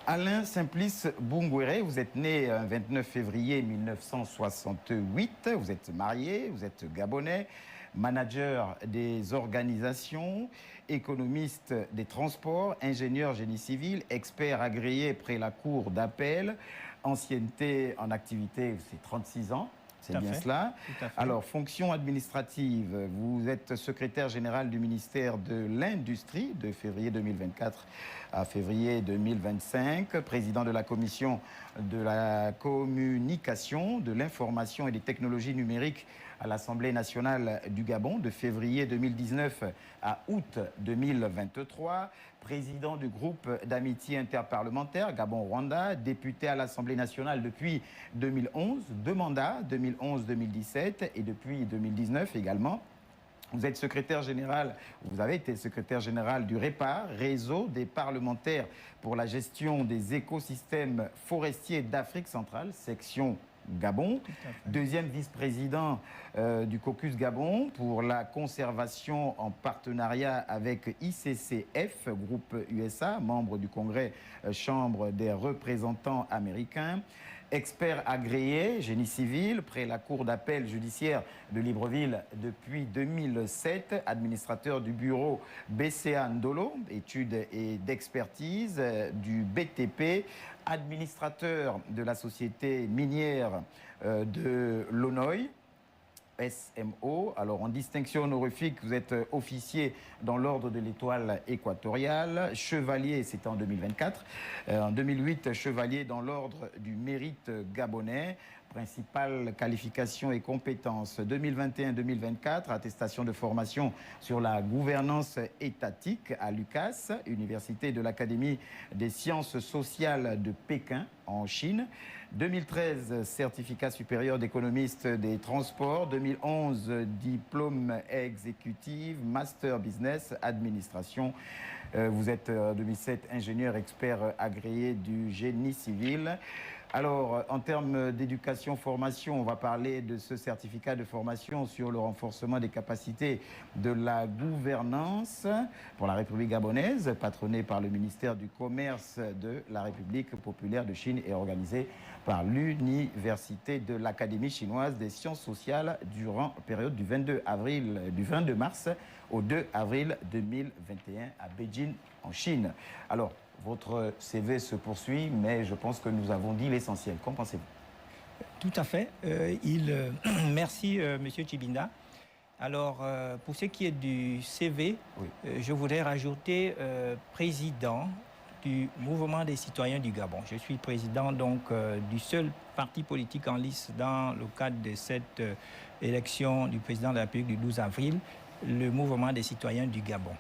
Alain Simplice Bungwere, vous êtes né le 29 février 1968, vous êtes marié, vous êtes gabonais, manager des organisations, économiste des transports, ingénieur génie civil, expert agréé près la cour d'appel, ancienneté en activité, c'est 36 ans. C'est bien cela. Alors, fonction administrative, vous êtes secrétaire général du ministère de l'Industrie de février 2024 à février 2025, président de la commission de la communication, de l'information et des technologies numériques à l'Assemblée nationale du Gabon de février 2019 à août 2023, président du groupe d'amitié interparlementaire Gabon-Rwanda, député à l'Assemblée nationale depuis 2011, deux mandats, 2011-2017 et depuis 2019 également. Vous êtes secrétaire général, vous avez été secrétaire général du REPAR, Réseau des parlementaires pour la gestion des écosystèmes forestiers d'Afrique centrale, section Gabon, deuxième vice-président du caucus Gabon pour la conservation en partenariat avec ICCF, groupe USA, membre du Congrès, Chambre des représentants américains, expert agréé, génie civil, près la cour d'appel judiciaire de Libreville depuis 2007, administrateur du bureau BCA Ndolo, études et d'expertise du BTP, administrateur de la société minière de Lonoï, SMO. Alors, en distinction honorifique, vous êtes officier dans l'ordre de l'étoile équatoriale, chevalier, c'était en 2024. En 2008, chevalier dans l'ordre du mérite gabonais. Principales qualifications et compétences 2021-2024, attestation de formation sur la gouvernance étatique à l'UQAS, Université de l'Académie des sciences sociales de Pékin en Chine. 2013, certificat supérieur d'économiste des transports. 2011, diplôme exécutif, master business, administration. Vous êtes en 2007 ingénieur expert agréé du génie civil. Alors, en termes d'éducation-formation, on va parler de ce certificat de formation sur le renforcement des capacités de la gouvernance pour la République gabonaise, patronné par le ministère du Commerce de la République populaire de Chine et organisé par l'Université de l'Académie chinoise des sciences sociales durant la période du 22 mars au 2 avril 2021 à Beijing, en Chine. Alors, votre CV se poursuit, mais je pense que nous avons dit l'essentiel. Qu'en pensez-vous? Tout à fait. Merci, Monsieur Tchibinda. Alors, pour ce qui est du CV, oui. Je voudrais rajouter président du Mouvement des citoyens du Gabon. Je suis président donc du seul parti politique en lice dans le cadre de cette élection du président de la République du 12 avril, le Mouvement des citoyens du Gabon.